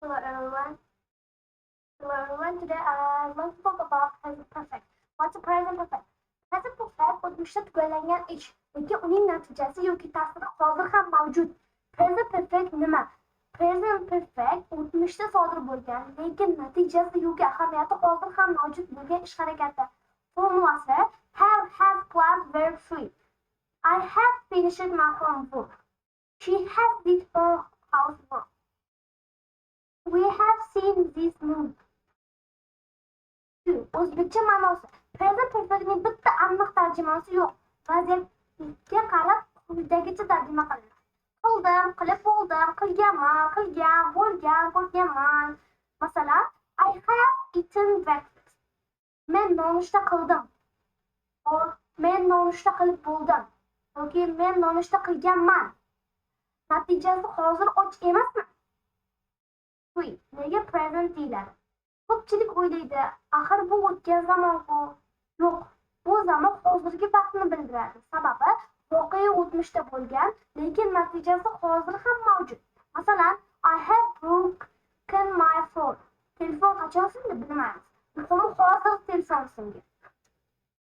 Hello everyone. Hello everyone. Today I want to talk about present perfect. What's a present perfect? Present perfect o'tmishda tugallangan ish, lekin uning natijasi yoki ta'siri hozir ham mavjud. Present perfect nima? Present perfect o'tmishda sodir bo'lgan, lekin natijasi yoki ahamiyati hozir ham mavjud bo'lgan ish harakati. Formulasi have, has plus verb 3. I have finished my homework. She has did her housework. We have seen this movie. O'zbekcha ma'nosi. Present perfectning bitta aniq tarjimasi yo'q. Vaziyatga qarab quyidagicha tarjima qilinadi. Qildim, qilib bo'ldim, qilganman, qilgan, bo'lgan, bo'lganman. Masalan, I have eaten breakfast. Men nonushta qildim. Men nonushta qilib bo'ldim. Yoki men nonushta qilganman. Natijasi hozir och emasmi? Nega present deyiladi? Ko'pchilik o'ylaydi, axir bu o'tgan zamon-ku. Yo'q, bu zamon hozirgi vaqtni bildiradi. Sababi voqea o'tmishda bo'lgan, lekin natijasi hozir ham mavjud. Masalan, I have broken my phone. Telefon qachon sindi bilmaymiz. Muhimi hozir telefon singan.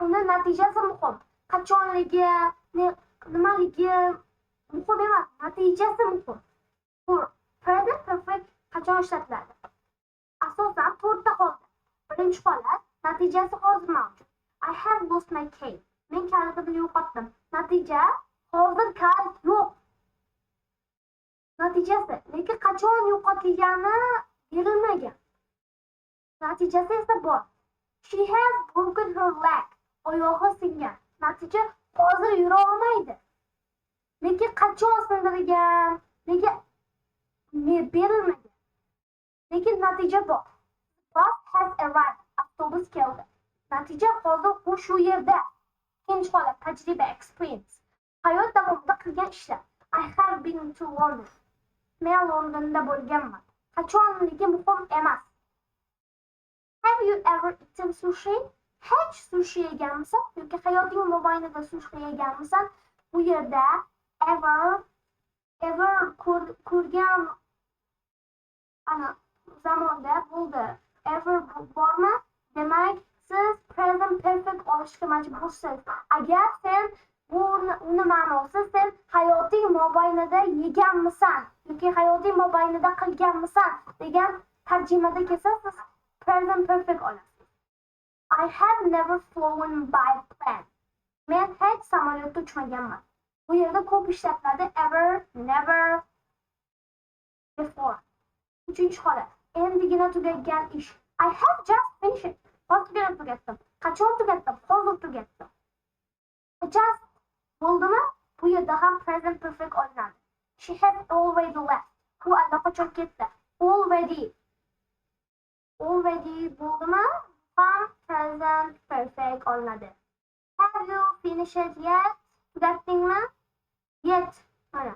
Uni natijasi muhim. Qachonligi, nimaligi muhim emas, natijasi muhim. Present perfect qachon ishlatiladi? Asosan to'rtta holda. Birinchi holat, natijasi hozir mavjud. I have lost my key. Men kalitimni yo'qotdim. Natija hozir kalit yo'q. Natijasi, lekin qachon yo'qotilgani berilmagan. Natijasi esa bor. She has broken her leg. Oyog'i singan. Natija hozir yura olmaydi. Lekin qachon sindirilgan? Lekin berilmagan. Lekin natija bor. Bus has arrived. Avtobus keldi. Natija hozir u shu yerda. Ikkinchi holat, tajriba, experience. Hayot davomida qilgan ishlar. I have been to London. Men Londonda bo'lganman. Qachonligi muhim emas. Have you ever eaten sushi? Hech sushi yeganmisan yoki hayoting mobaynida sushi yeganmisan? Bu yerda ever ko'rgan ana zamonda bo'ldi. Ever bormi? Demak, siz present perfect olishga majbursiz. Agar sen uni ma'nosi sen hayoting mobaynida yeganmisan yoki hayoting mobaynida qilganmisan degan tarjimada kelsa, siz present perfect olasiz. I have never flown by plane. Men hech samolyotda uchmaganman. Bu yerda ko'p ishlatiladi ever, never, before. Uchinchi holat. Endigina tugagan ish. I have just finished. Hozirgina tugatdim. Qachon tugatdim? Hozir tugatdim. Just bo'ldimi? Bu yerda ham present perfect olinadi. She has already left. U allaqachon ketdi. Already bo'ldimi? Ham present perfect olinadi. Have you finished yet? Tugatdingmi? Yet. Mana.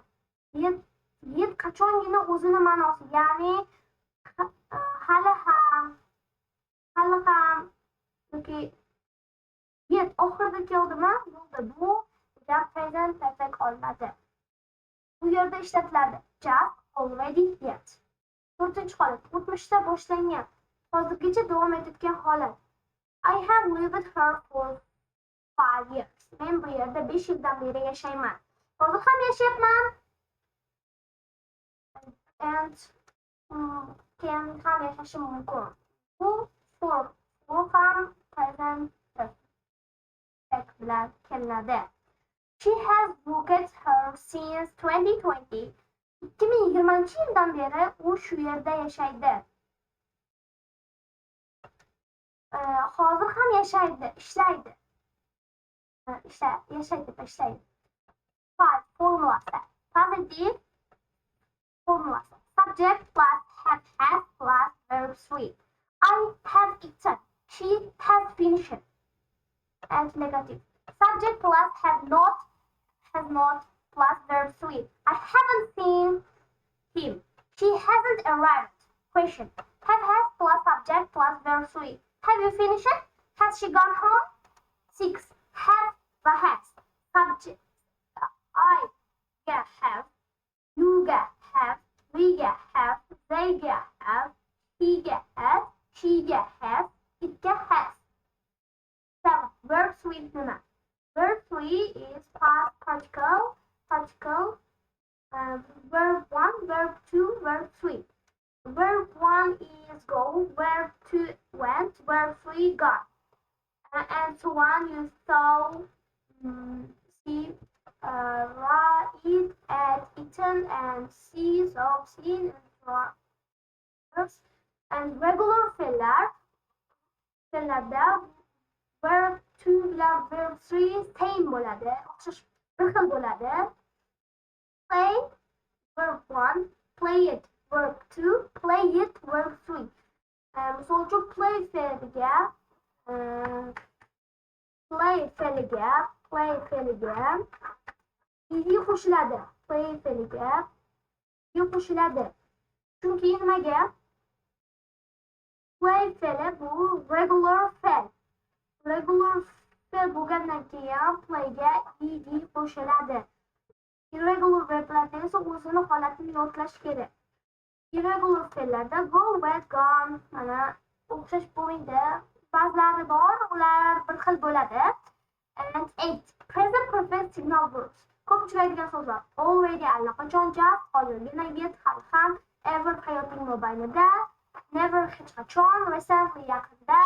Yet qachongina o'zini ma'nosi, ya'ni hali ham yoki yet oxirida keldimi? Bo'ldi. Bu present perfect olinadi. Bu yerda ishlatiladi. Just, already, yet. To'rtinchi holat. O'tmishda boshlangan, hozirgacha davom etayotgan holat. I have lived here for 5 years. Men bu yerda 5 yildan beri yashayman. Hozir ham yashayapman. And keyin ham yashashim mumkin. Bu ham present perfect bilan keladi. She has worked here since 2020. 2020-yildan beri u shu yerda yashaydi. Hozir ham yashaydi, ishlaydi. Ishlaydi. Formulasi. Positive formulasi. Subject plus have, has plus verb 3. I have eaten. She has finished. And negative. Subject plus have not, has not plus verb 3. I haven't seen him. She hasn't arrived. Question. Have, has plus subject plus verb 3. Have you finished? Has she gone home? 6. Have, has. Subject. I have. You have. We have. They have. sweet nima? Verb 3 is past particle. Verb 1, verb 2, verb 3. Verb 1 is go, verb 2 went, verb 3 got. And so on, you saw, see, eat, ate, eaten, and see, saw, seen, and so on. And regular fe'llarda verb 2 bilan verb 3 same bo'ladi, o'xshash bir xil bo'ladi. Play verb 1, play it verb 2, play it verb 3. Misol uchun play fe'liga ed qo'shiladi. Play fe'liga ed qo'shiladi. Chunki nimaga? Play fe'li bu regular fe'l. Regular fe'l bo'lgandan keyin playga ed qo'shiladi. Irregular verblarda esa o'zini holatini yodlash kerak. Irregular fe'llarda go, went, gone mana o'xshash bo'lmaydi. Ba'zilari bor, ular bir xil bo'ladi. And 8. Present perfect signal verbs. Ko'p uchraydigan so'zlar. Already allaqachon, just hozirgina, yet hali ham, ever hayoting mobaynida, never hech qachon, recently yaqinda,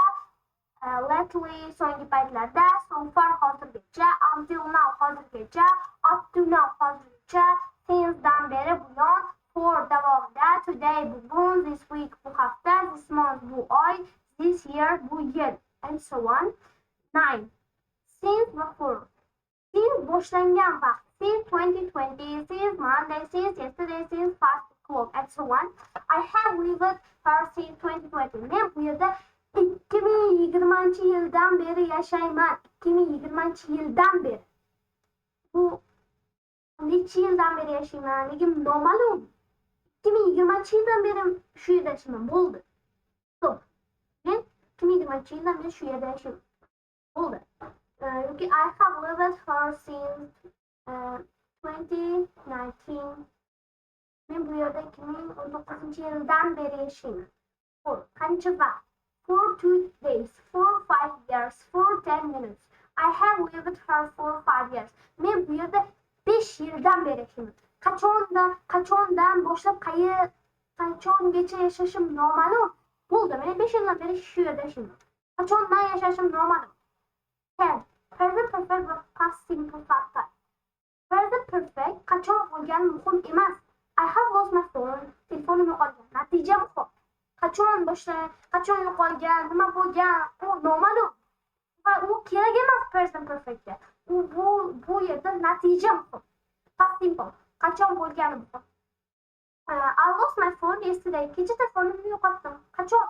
lately so'nggi paytlarda, so far hozirgacha, until now hozirgacha, up to now hozirgacha, since dan beri buyon, for davomida, today bugun, this week bu hafta, this month bu oy, this year bu yil, and so on. 9. Since before. Since boshlangan vaqt. Since 2020, since Monday, since yesterday, since past clock, and so on. I have lived her since 2020. Men bu yerda 2020-yildan beri yashayman. 2020-yildan beri. Bu necha yildan beri yashayman? Ligim noma'lum. 2020-yildan beri shu yerda yashayman. Bo'ldi. Stop. Men 2020-yildan beri shu yerda yashayman. Bo'ldi. I have lived her since 2019. Men bu yerda 2019-yildan beri yashayman. For qancha vaqt? For 2 days, for 5 years, for 10 minutes. I have lived her for 5 years. Men bu yerda 5 yildan beri yashayman. Qachondan boshlab qachongacha yashashim noma'lum. Bo'ldi, men 5 yildan beri shu yerda yashayman. Qachondan yashashim noma'lum. 10. Present perfect va past simple farqi. Present perfect qachon bo'lgani muhim emas. I have lost my phone. Telefonim yo'qolgan. Natija muhim. Qachon yo'qolgan, nima bo'lgan, u noma'lum. Va u kerak emas present perfectga. Bu yerda natija muhim. Past simple qachon bo'lgani muhim. I lost my phone yesterday. Kecha telefonimni yo'qotdim. Qachon?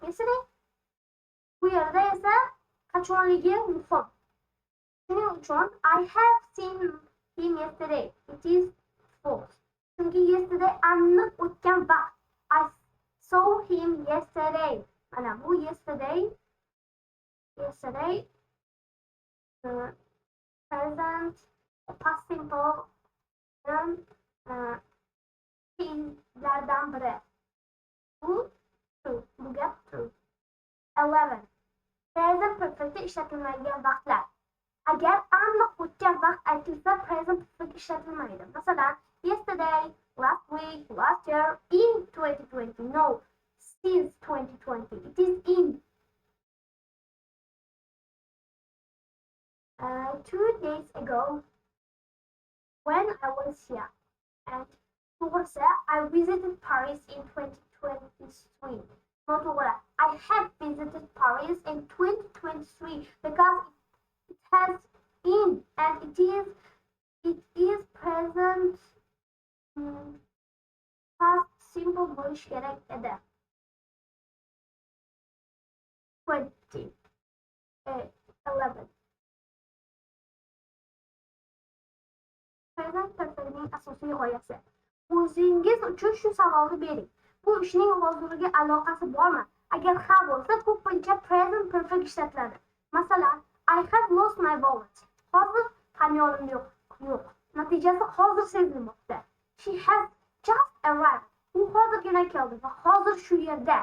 Yesterday. Bu yerda esa qachonligi muhim. Shuning uchun I have seen him yesterday. It is false. Chunki yesterday aniq o'tgan vaqt. I saw him yesterday. Mana bu yesterday present past simple lardan biri. Bu true. Bu gap true. 11. Present perfect ishlatilmaydigan vaqtlar. Agar aniq o'tgan vaqt aytilsa, present perfect ishlatilmaydi. Masalan, yesterday, last week, last year, in 2020. No, since 2020. It is in. 2 days ago, when I was here, and towards I visited Paris in 2023. Not what I have visited Paris in 2023 because it has in and it is present past simple bo'lish kerak edi. 11. Present perfectning asosiy g'oyasi. O'zingiz uchun shu savolni bering. Bu ishning hozirgi aloqasi bormi? Agar ha bo'lsa, ko'pincha present perfect ishlatiladi. Masalan, I have lost my wallet. Hozir hamyonim yo'q. Natijasi hozir sezilmoqda. She has just arrived. U hozirgina keldi va hozir shu yerda.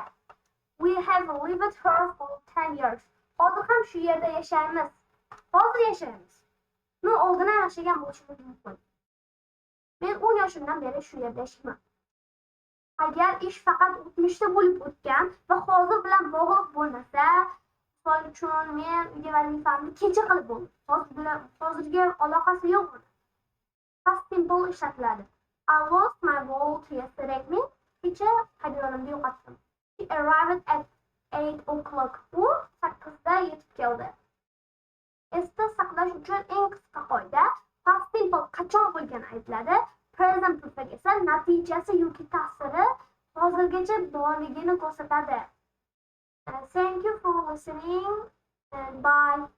We have lived her for 10 years. Hozir ham shu yerda yashaymiz. Hozir yashaymiz. Oldin yashagan bo'lishimiz mumkin. Men 10 yoshimdan beri shu yerda yashayman. Agar ish faqat o'tmishda bo'lib o'tgan va hozir bilan bog'liq bo'lmasa, misol uchun men uyga vazifamni kecha qilib bo'ldim. Hozirgi aloqasi yo'q buni. Past simple ishlatiladi. I lost my wallet yesterday. Men kecha qabiyolimni yo'qotdim. She arrived at 8 o'clock. U 8da yetib keldi. Esda saqlash uchun eng qisqa qoida past simple qachon bo'lgani aytiladi. Present perfect esa natijasi yoki ta'siri hozirgacha borligini ko'rsatadi. Thank you for listening and bye.